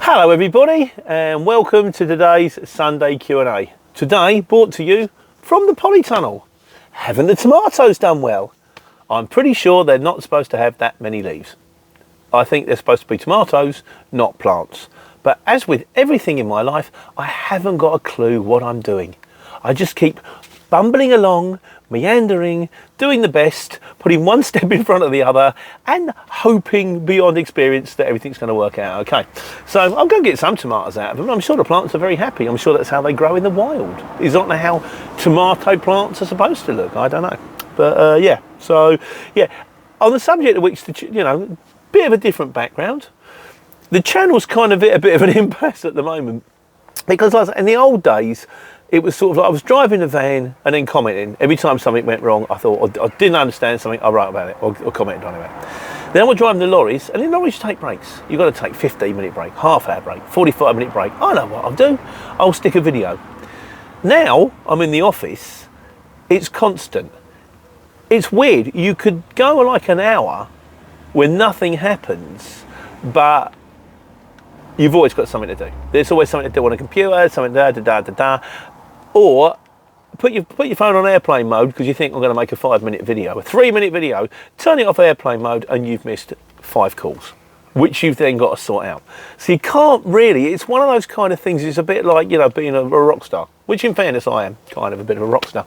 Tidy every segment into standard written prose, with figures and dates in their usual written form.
Hello everybody and welcome to today's Sunday Q&A. Today brought to you from the polytunnel. Haven't the tomatoes done well? I'm pretty sure they're not supposed to have that many leaves. I think they're supposed to be tomatoes, not plants. But as with everything in my life, I haven't got a clue what I'm doing. I just keep bumbling along, meandering, doing the best, putting one step in front of the other and hoping beyond experience that everything's going to work out okay. So I'm going to get some tomatoes out of them. I'm sure the plants are very happy. I'm sure that's how they grow in the wild. Is that not how tomato plants are supposed to look? I don't know. But yeah, so yeah, on the subject of which, you know, bit of a different background. The channel's kind of at a bit of an impasse at the moment because in the old days, it was sort of like I was driving a van and then commenting. Every time something went wrong, I thought, I didn't understand something, I wrote about it or commented on it. Then I was driving the lorries, and in lorries take breaks. You've got to take 15-minute break, half-hour break, 45-minute break. I know what I'll do. I'll stick a video. Now I'm in the office, it's constant. It's weird. You could go like an hour when nothing happens, but you've always got something to do. There's always something to do on a computer, something da. Or put your phone on airplane mode because you think I'm going to make a 5-minute video, a 3-minute video, turn it off airplane mode and you've missed 5 calls, which you've then got to sort out. So you can't really, it's one of those kind of things, it's a bit like, you know, being a rock star, which in fairness I am kind of a bit of a rock star.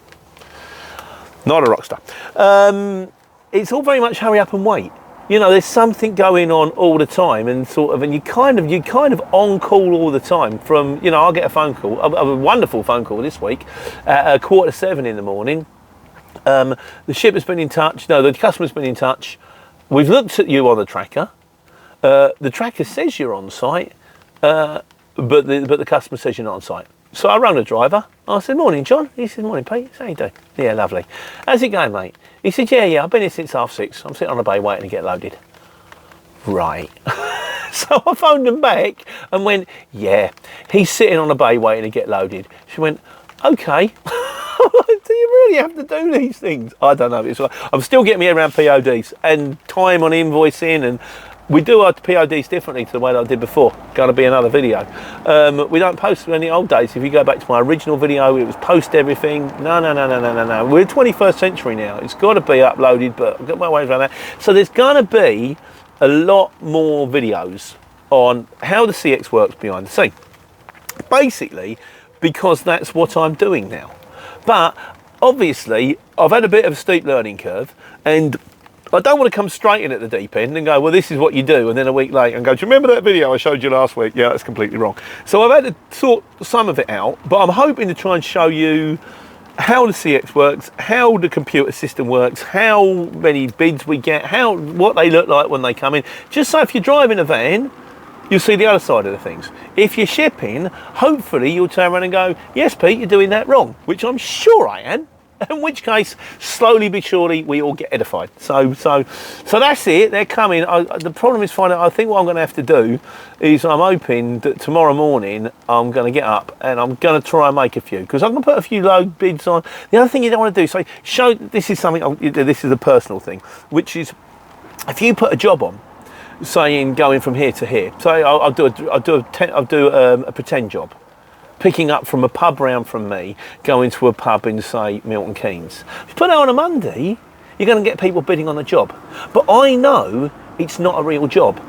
Not a rock star. It's all very much hurry up and wait. You know, there's something going on all the time, and sort of, and you kind of on call all the time. From, you know, I'll get a phone call, a wonderful phone call this week, at 6:45 in the morning. The shipper's been in touch. No, the customer's been in touch. We've looked at you on the tracker. The tracker says you're on site, but the customer says you're not on site. So I rang the driver. I said, "Morning, John." He said, "Morning, Pete. How you doing?" "Yeah, lovely." "How's it going, mate?" He said, Yeah, I've been here since 6:30. I'm sitting on the bay waiting to get loaded." Right. So I phoned them back and went, "Yeah, he's sitting on the bay waiting to get loaded." She went, "Okay." Do you really have to do these things? I don't know. It's like, I'm still getting me around PODs and time on invoicing, and we do our PODs differently to the way that I did before. Going to be another video. We don't post in the old days. If you go back to my original video, it was post everything. No. We're 21st century now. It's got to be uploaded, but I've got my ways around that. So there's going to be a lot more videos on how the CX works behind the scene. Basically, because that's what I'm doing now. But obviously, I've had a bit of a steep learning curve, and I don't want to come straight in at the deep end and go, well, this is what you do, and then a week later and go, do you remember that video I showed you last week? Yeah, that's completely wrong. So I've had to sort some of it out, but I'm hoping to try and show you how the CX works, how the computer system works, how many bids we get, what they look like when they come in. Just so if you're driving a van, you'll see the other side of the things. If you're shipping, hopefully you'll turn around and go, yes, Pete, you're doing that wrong, which I'm sure I am. In which case, slowly but surely, we all get edified. So that's it. They're coming. The problem is finding. I think what I'm going to have to do is I'm hoping that tomorrow morning I'm going to get up and I'm going to try and make a few, because I'm going to put a few load bids on. The other thing you don't want to do, so show. This is something. This is a personal thing, which is if you put a job on, saying going from here to here. So I'll do a pretend job. Picking up from a pub round from me, going to a pub in, say, Milton Keynes. If you put it on a Monday, you're going to get people bidding on the job. But I know it's not a real job.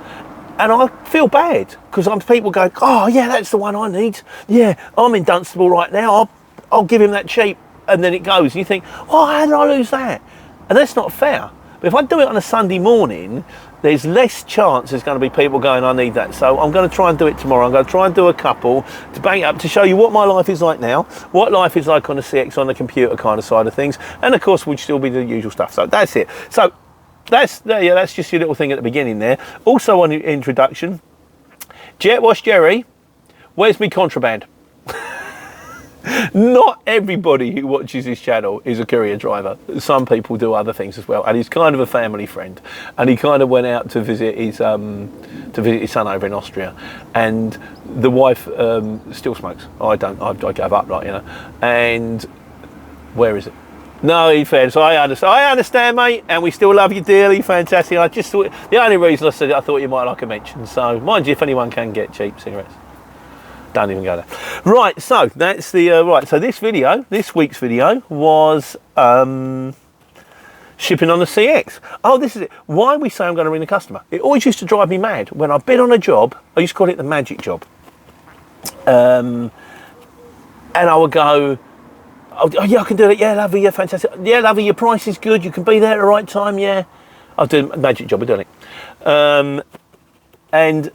And I feel bad, because people go, oh, yeah, that's the one I need. Yeah, I'm in Dunstable right now. I'll give him that cheap. And then it goes. And you think, oh, how did I lose that? And that's not fair. But if I do it on a Sunday morning, there's less chance there's going to be people going, I need that. So I'm going to try and do it tomorrow. I'm going to try and do a couple to bang it up to show you what my life is like now, what life is like on the CX, on the computer kind of side of things. And of course, would still be the usual stuff. So that's it. So that's just your little thing at the beginning there. Also on the introduction, Jet Wash Jerry, where's me contraband? Not everybody who watches this channel is a courier driver. Some people do other things as well, and he's kind of a family friend. And he kind of went out to visit his son over in Austria, and the wife still smokes. I don't. I gave up, like, you know. And where is it? No, in fairness, I understand, mate, and we still love you dearly. Fantastic. I just thought the only reason I said it, I thought you might like a mention. So, mind you, if anyone can get cheap cigarettes, don't even go there. Right, so that's the right. So this week's video was shipping on the CX. Oh, this is it. Why we say I'm going to ring the customer? It always used to drive me mad when I bid on a job. I used to call it the magic job, and I would go, oh yeah, I can do it. Yeah, lovely. Yeah, fantastic. Yeah, lovely. Your price is good. You can be there at the right time. Yeah, I'll do a magic job. We're doing it. And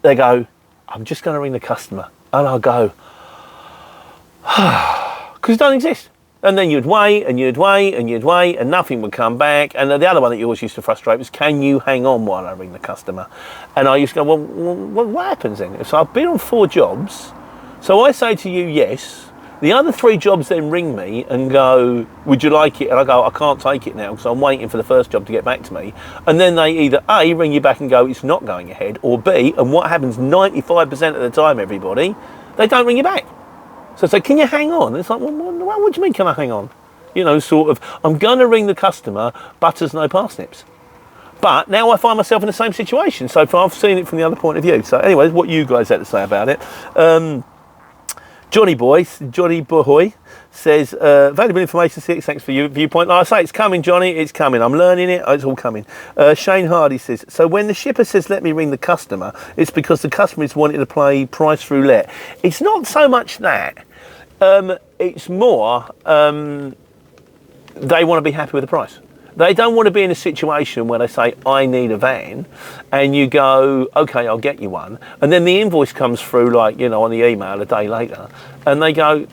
they go, I'm just going to ring the customer. And I'll go, because it doesn't exist. And then you'd wait and you'd wait and you'd wait and nothing would come back. And the other one that you always used to frustrate was, can you hang on while I ring the customer? And I used to go, well, what happens then? So I've been on 4 jobs. So I say to you, yes. The other 3 jobs then ring me and go, would you like it? And I go, I can't take it now because I'm waiting for the first job to get back to me. And then they either A, ring you back and go, it's not going ahead, or B, and what happens 95% of the time, everybody, they don't ring you back. So I say, can you hang on? And it's like, well, what do you mean, can I hang on? You know, sort of, I'm going to ring the customer, butters, no parsnips. But now I find myself in the same situation. So I've seen it from the other point of view. So anyway, what you guys had to say about it. Johnny Boy says, valuable information, CX, thanks for your viewpoint. Like I say, it's coming, Johnny, it's coming. I'm learning it, it's all coming. Shane Hardy says, so when the shipper says, let me ring the customer, it's because the customer is wanting to play price roulette. It's not so much that. It's more, they want to be happy with the price. They don't want to be in a situation where they say, I need a van, and you go, okay, I'll get you one. And then the invoice comes through, like, you know, on the email a day later, and they go,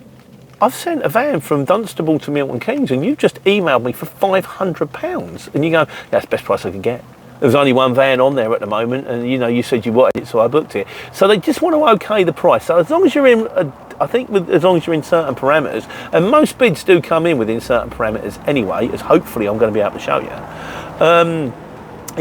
I've sent a van from Dunstable to Milton Keynes, and you've just emailed me for £500. And you go, that's the best price I can get. There's only one van on there at the moment, and you know, you said you wanted it, so I booked it. So they just want to okay the price. So as long as you're in, as long as you're in certain parameters, and most bids do come in within certain parameters anyway, as hopefully I'm going to be able to show you,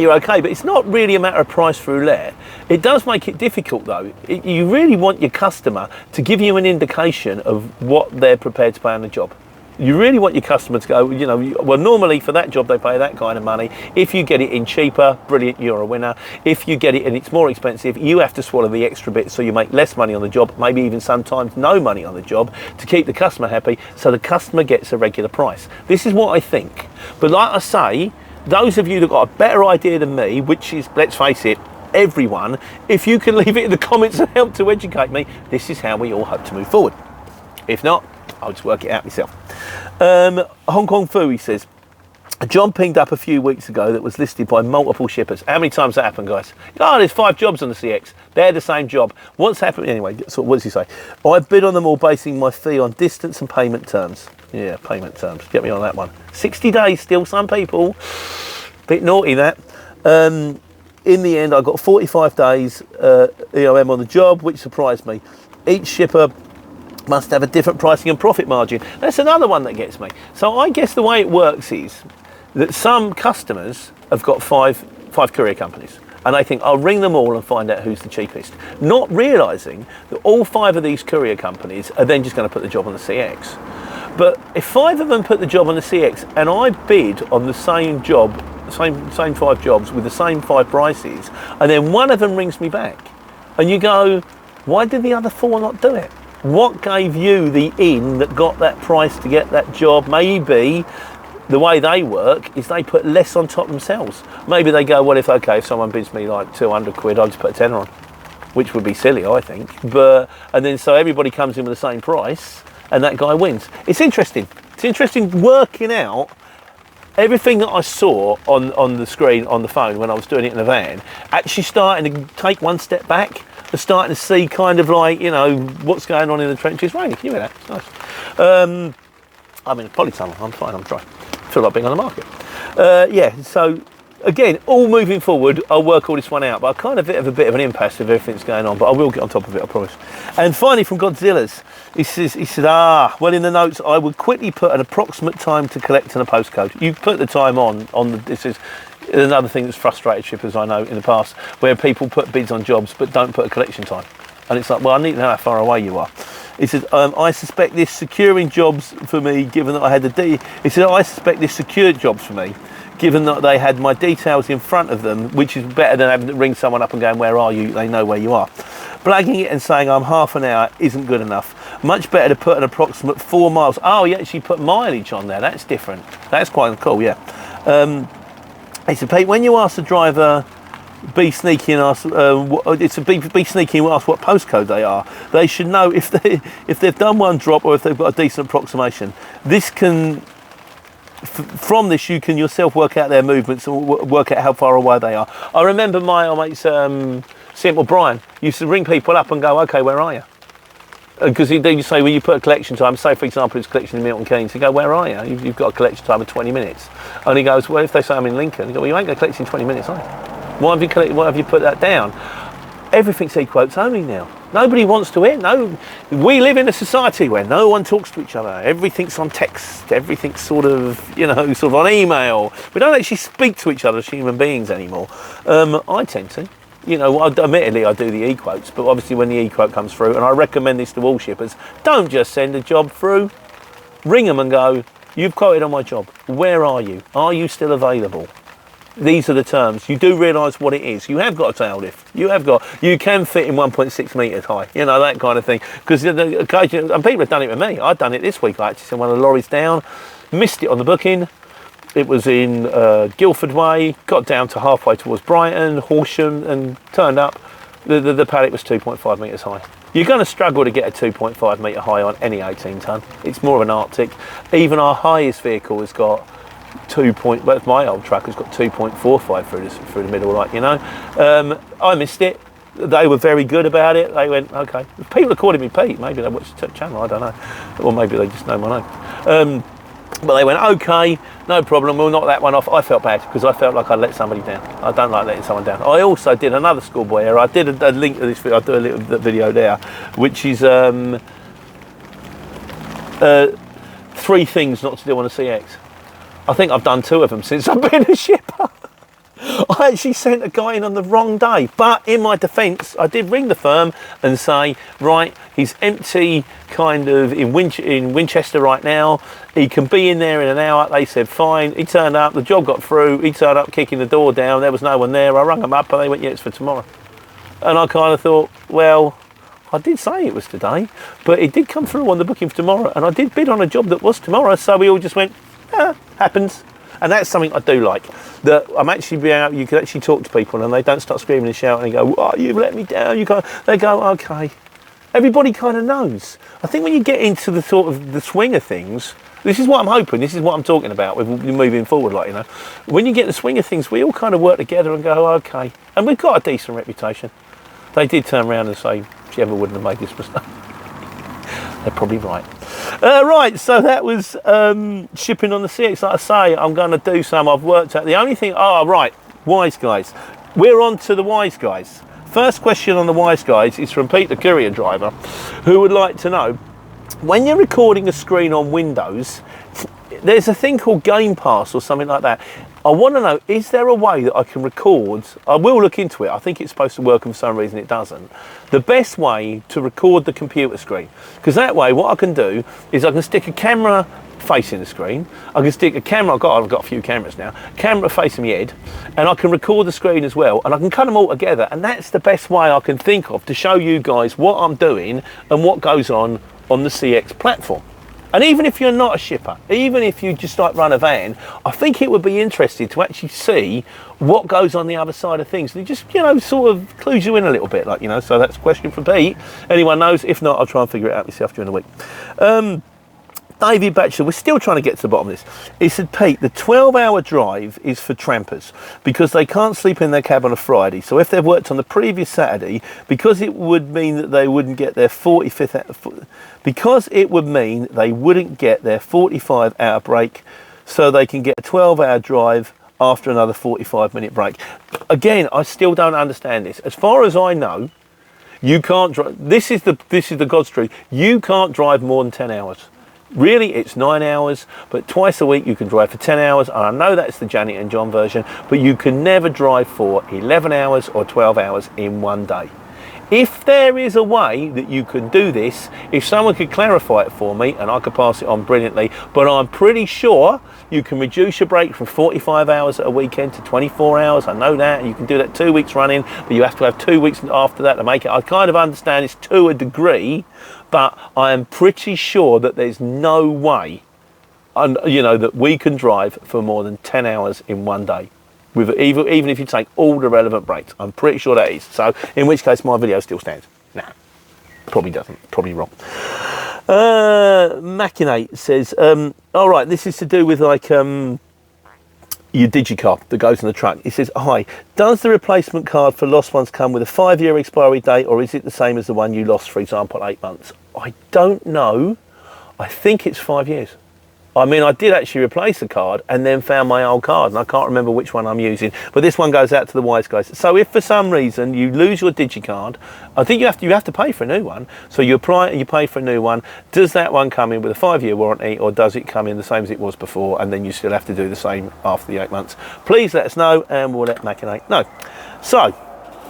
you're okay. But it's not really a matter of price roulette. It does make it difficult though. You really want your customer to give you an indication of what they're prepared to pay on the job. You really want your customer to go, you know, well, normally for that job they pay that kind of money. If you get it in cheaper, brilliant, you're a winner. If you get it and it's more expensive, you have to swallow the extra bit so you make less money on the job, maybe even sometimes no money on the job, to keep the customer happy so the customer gets a regular price. This is what I think. But like I say, those of you that got a better idea than me, which is, let's face it, everyone, if you can leave it in the comments and help to educate me, this is how we all hope to move forward. If not, I'll just work it out myself. Hong Kong Fooey says, a job pinged up a few weeks ago that was listed by multiple shippers. How many times that happened, guys? Oh, there's 5 jobs on the CX. They're the same job. What's happened? Anyway, so what does he say? I bid on them all basing my fee on distance and payment terms. Yeah, payment terms. Get me on that one. 60 days still, some people. Bit naughty that. In the end, I got 45 days EOM on the job, which surprised me. Each shipper must have a different pricing and profit margin. That's another one that gets me. So I guess the way it works is that some customers have got five courier companies, and they think, I'll ring them all and find out who's the cheapest, not realising that all 5 of these courier companies are then just going to put the job on the CX. But if 5 of them put the job on the CX and I bid on the same job, same 5 jobs with the same 5 prices, and then one of them rings me back, and you go, why did the other 4 not do it? What gave you the in that got that price to get that job? Maybe the way they work is they put less on top themselves. Maybe they go, well, if someone bids me like 200 quid, I'll just put a tenner on, which would be silly, I think. And then so everybody comes in with the same price and that guy wins. It's interesting. It's interesting working out everything that I saw on the screen on the phone when I was doing it in the van, actually starting to take one step back. We're starting to see kind of like, you know, what's going on in the trenches. Raining, can you hear that? It's nice. I'm in a polytunnel, I'm fine, I'm dry. Feel like being on the market. Yeah, so again, all moving forward, I'll work all this one out, but I kind of have a bit of an impasse with everything that's going on, but I will get on top of it, I promise. And finally from Godzilla's, he said, well, in the notes, I would quickly put an approximate time to collect and a postcode. You put the time on this is another thing that's frustrated shippers, I know, in the past, where people put bids on jobs but don't put a collection time. And it's like, well, I need to know how far away you are. He said, I suspect this securing jobs for me, given that I had he said, I suspect this secured jobs for me, given that they had my details in front of them, which is better than having to ring someone up and going, where are you? They know where you are. Blagging it and saying I'm half an hour isn't good enough. Much better to put an approximate 4 miles. Oh, you actually put mileage on there. That's different. That's quite cool, yeah. He said, Pete, when you ask the driver, be sneaky and ask, be sneaky and ask what postcode they are. They should know if they've done one drop or if they've got a decent approximation. This can, from this, you can yourself work out their movements and work out how far away they are. I remember my mate's Simple Brian used to ring people up and go, okay, where are you? Because you say, when you put a collection time, say for example it's collection in Milton Keynes, you go, where are you? You've got a collection time of 20 minutes. And he goes, well, if they say I'm in Lincoln, you go, well, you ain't going to collect in 20 minutes, are you? Why have you put that down? Everything's e-quotes only now. Nobody wants to hear. No, we live in a society where no one talks to each other. Everything's on text. Everything's sort of on email. We don't actually speak to each other as human beings anymore. I tend to. Admittedly I do the e-quotes, but obviously when the e-quote comes through, and I recommend this to all shippers, don't just send a job through. Ring them and go, you've quoted on my job. Where are you? Are you still available? These are the terms. You do realise what it is. You have got a tail lift. You can fit in 1.6 metres high. That kind of thing. Because occasionally, and people have done it with me. I've done it this week. I actually sent one of the lorries down, missed it on the booking. It was in Guildford Way, got down to halfway towards Brighton, Horsham, and turned up. The pallet was 2.5 metres high. You're going to struggle to get a 2.5 metre high on any 18 tonne. It's more of an Arctic. Even our highest vehicle has got my old truck has got 2.45 through the middle, I missed it. They were very good about it. They went, okay. People are calling me Pete. Maybe they watch the channel, I don't know. Or maybe they just know my name. But they went, okay, no problem, we'll knock that one off. I felt bad because I felt like I'd let somebody down. I don't like letting someone down. I also did another schoolboy error. I did a link to this video. I'll do a little video there, which is 3 things not to do on a CX. I think I've done 2 of them since I've been a shipper. I actually sent a guy in on the wrong day, but in my defence, I did ring the firm and say, right, he's empty kind of in Winchester right now. He can be in there in an hour. They said, fine. He turned up, the job got through. He turned up kicking the door down. There was no one there. I rang them up and they went, yeah, it's for tomorrow. And I kind of thought, well, I did say it was today, but it did come through on the booking for tomorrow. And I did bid on a job that was tomorrow. So we all just went, happens. And that's something I do like, that I'm actually being able, you can actually talk to people and they don't start screaming and shouting and go, oh, you've let me down. They go, okay. Everybody kind of knows. I think when you get into the sort of the swing of things, this is what I'm hoping, this is what I'm talking about with moving forward, when you get the swing of things, we all kind of work together and go, okay. And we've got a decent reputation. They did turn around and say, Gemma wouldn't have made this mistake. They're probably right. Right, so that was shipping on the CX. Like I say, I'm going to do some. I've worked out the only thing. Oh, right, Wise Guys. We're on to the Wise Guys. First question on the Wise Guys is from Pete, the courier driver, who would like to know, when you're recording a screen on Windows, there's a thing called Game Pass or something like that. I want to know, is there a way that I can record? I will look into it. I think it's supposed to work and for some reason it doesn't. The best way to record the computer screen, because that way what I can do is I can stick a camera facing the screen. I can stick a camera, I've got a few cameras now, camera facing my head, and I can record the screen as well, and I can cut them all together, and that's the best way I can think of to show you guys what I'm doing and what goes on the CX platform. And even if you're not a shipper, even if you just run a van, I think it would be interesting to actually see what goes on the other side of things. And it just, sort of clues you in a little bit, so that's a question from Pete. Anyone knows? If not, I'll try and figure it out myself during the week. David Batchelor, we're still trying to get to the bottom of this. He said, Pete, the 12-hour drive is for trampers because they can't sleep in their cab on a Friday. So if they've worked on the previous Saturday, because it would mean that they wouldn't get their 45-hour break, so they can get a 12-hour drive after another 45-minute break. Again, I still don't understand this. As far as I know, you can't drive. This is the God's truth. You can't drive more than 10 hours. Really, it's 9 hours, but twice a week you can drive for 10 hours. And I know that's the Janet and John version, but you can never drive for 11 hours or 12 hours in one day. If there is a way that you can do this, if someone could clarify it for me and I could pass it on brilliantly, but I'm pretty sure you can reduce your break from 45 hours at a weekend to 24 hours. I know that, and you can do that 2 weeks running, but you have to have 2 weeks after that to make it. I kind of understand it's to a degree, but I am pretty sure that there's no way, you know, that we can drive for more than 10 hours in one day. With even if you take all the relevant breaks. I'm pretty sure that is. So in which case my video still stands. Nah, probably doesn't. Probably wrong. Machinate says, all right, this is to do with like your digicard that goes in the truck. He says, hi, does the replacement card for lost ones come with a 5-year expiry date, or is it the same as the one you lost, for example, 8 months? I don't know. I think it's 5 years. I mean, I did actually replace the card and then found my old card, and I can't remember which one I'm using, but this one goes out to the wise guys. So if for some reason you lose your digicard, I think you have to pay for a new one. So you apply and you pay for a new one. Does that one come in with a 5-year warranty, or does it come in the same as it was before, and then you still have to do the same after the 8 months? Please let us know, and we'll let Machinate know. So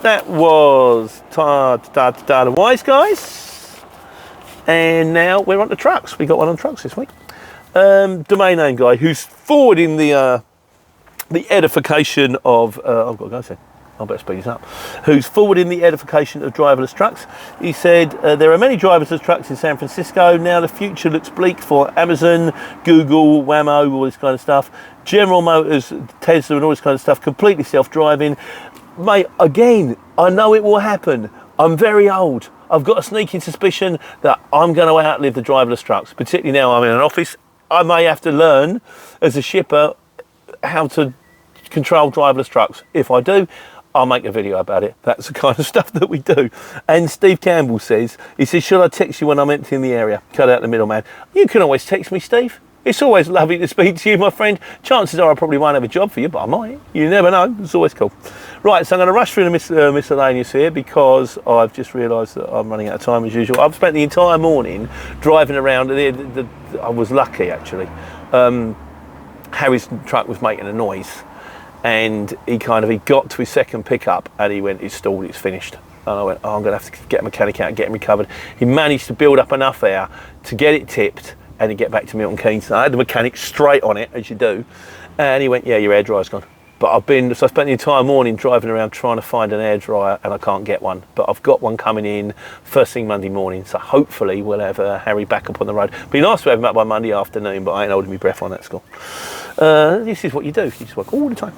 that was the wise guys, and now we're on the trucks. We got one on trucks this week. Domain name guy who's forwarding the edification of I've got to go soon. I better speed this up. Who's forwarding the edification of driverless trucks. He said there are many driverless trucks in San Francisco now. The future looks bleak for Amazon, Google, Waymo, all this kind of stuff. General Motors, Tesla, and all this kind of stuff. Completely self-driving. Mate, again, I know it will happen. I'm very old. I've got a sneaking suspicion that I'm going to outlive the driverless trucks. Particularly now I'm in an office. I may have to learn as a shipper how to control driverless trucks. If I do, I'll make a video about it. That's the kind of stuff that we do. And Steve Campbell says, he says, should I text you when I'm emptying the area? Cut out the middleman. You can always text me, Steve. It's always lovely to speak to you, my friend. Chances are I probably won't have a job for you, but I might. You never know. It's always cool. Right, so I'm going to rush through the miscellaneous here because I've just realised that I'm running out of time as usual. I've spent the entire morning driving around. I was lucky, actually. Harry's truck was making a noise, and he got to his second pickup, and he went, it's stalled, it's finished. And I went, oh, I'm going to have to get a mechanic out and get him recovered. He managed to build up enough air to get it tipped and to get back to Milton Keynes. So I had the mechanic straight on it, as you do, and he went, yeah, your air dryer's gone. But I spent the entire morning driving around trying to find an air dryer, and I can't get one. But I've got one coming in first thing Monday morning, so hopefully we'll have Harry back up on the road. Be nice to have him up by Monday afternoon, but I ain't holding my breath on that score. This is what you do. You just work all the time.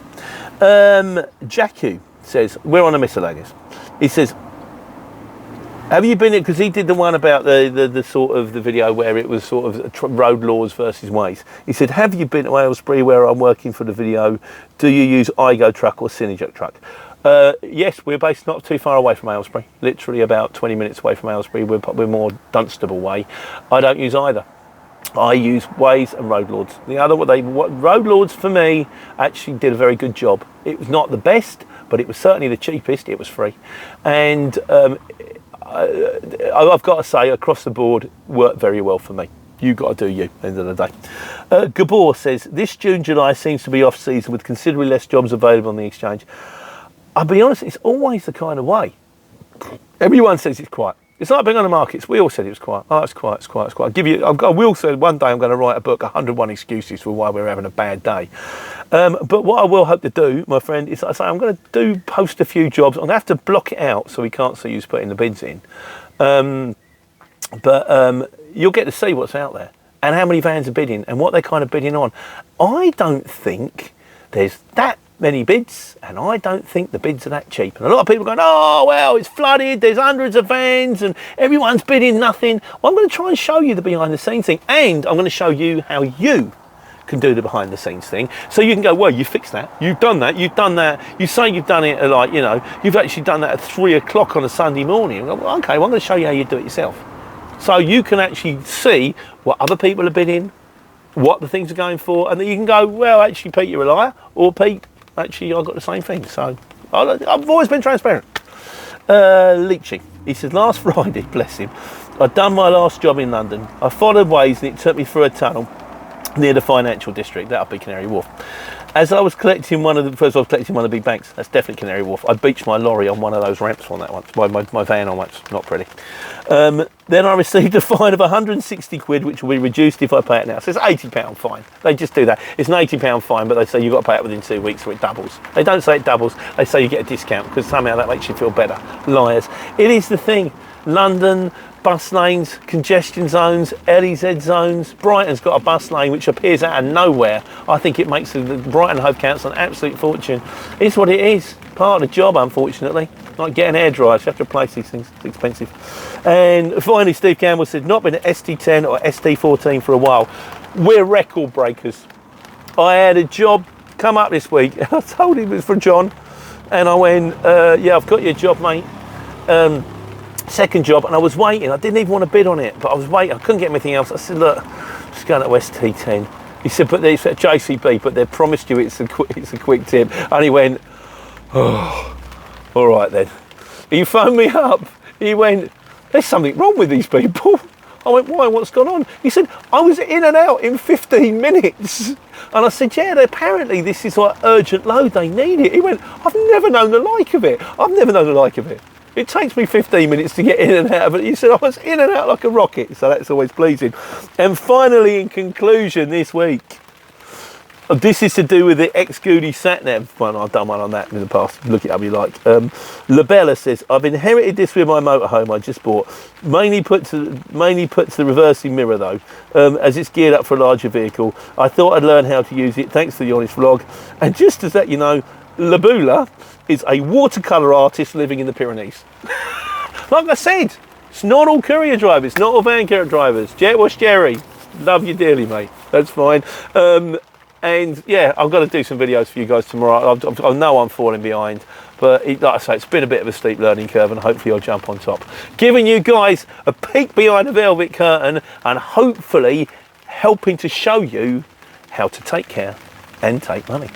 Jacku says, we're on a miscellaneous. He says, have you been, because he did the one about the sort of the video where it was sort of road laws versus ways. He said, have you been to Aylesbury where I'm working for the video? Do you use Igo truck or Synergic truck? Yes, we're based not too far away from Aylesbury, literally about 20 minutes away from Aylesbury. We're more Dunstable way. I don't use either. I use Waze and Road Lords. Road Lords for me actually did a very good job. It was not the best, but it was certainly the cheapest. It was free, and I've got to say, across the board, worked very well for me. You got to do you, at the end of the day. Gabor says, this June, July seems to be off season with considerably less jobs available on the exchange. I'll be honest, it's always the kind of way. Everyone says it's quiet. It's like being on the markets. We all said it was quiet. Oh, it's quiet, it's quiet, it's quiet. I will say one day I'm going to write a book, 101 excuses for why we're having a bad day. But what I will hope to do, my friend, is I say I'm going to post a few jobs. I'm going to have to block it out so we can't see who's putting the bids in. But you'll get to see what's out there and how many vans are bidding and what they're kind of bidding on. I don't think there's that many bids, and I don't think the bids are that cheap. And a lot of people are going, oh, well, it's flooded, there's hundreds of vans and everyone's bidding nothing. Well, I'm going to try and show you the behind the scenes thing, and I'm going to show you how you can do the behind the scenes thing. So you can go, well, you fixed that, you've done that, you say you've done it like, you've actually done that at 3 o'clock on a Sunday morning. Well, okay, well, I'm going to show you how you do it yourself. So you can actually see what other people are bidding, what the things are going for, and then you can go, well, actually, Pete, you're a liar, or Pete, actually, I got the same thing. So I've always been transparent. Leachy, he says, last Friday, bless him, I'd done my last job in London. I followed Waze and it took me through a tunnel near the financial district, that'll be Canary Wharf. As I was collecting one of the big banks. That's definitely Canary Wharf. I beached my lorry on one of those ramps on that once, my van on once. Not pretty. Then I received a fine of 160 quid, which will be reduced if I pay it now. So it's £80 fine. They just do that. It's an £80 fine, but they say you've got to pay it within 2 weeks or it doubles. They don't say it doubles. They say you get a discount because somehow that makes you feel better. Liars. It is the thing. London, bus lanes, congestion zones, LEZ zones. Brighton's got a bus lane which appears out of nowhere. I think it makes the Brighton Hove Council an absolute fortune. It's what it is. Part of the job, unfortunately. Like getting air dryers, you have to replace these things. It's expensive. And finally, Steve Campbell said, not been at ST10 or ST14 for a while. We're record breakers. I had a job come up this week. I told him it was for John. And I went, yeah, I've got your job, mate. Second job, and I was waiting. I didn't even want to bid on it, but I was waiting. I couldn't get anything else. I said, look, just going to ST10. He said, but it's at JCB, but they promised you it's a quick tip. And he went, oh, all right then. He phoned me up. He went, there's something wrong with these people. I went, why? What's gone on? He said, I was in and out in 15 minutes. And I said, yeah, apparently this is like urgent load. They need it. He went, I've never known the like of it. I've never known the like of it. It takes me 15 minutes to get in and out of it. He said I was in and out like a rocket, so that's always pleasing. And finally, in conclusion this week, this is to do with the ex-Goody satnav one. I've done one on that in the past. Look it up if you like. Labella says, I've inherited this with my motorhome I just bought. Mainly put to the reversing mirror though, as it's geared up for a larger vehicle. I thought I'd learn how to use it. Thanks for the honest vlog. And just to let you know, Labula is a watercolour artist living in the Pyrenees. Like I said, it's not all courier drivers, it's not all van carrot drivers. Jet Wash Jerry, love you dearly, mate. That's fine. And yeah, I've got to do some videos for you guys tomorrow. I know I'm falling behind, but like I say, it's been a bit of a steep learning curve, and hopefully I'll jump on top. Giving you guys a peek behind the velvet curtain, and hopefully helping to show you how to take care and take money.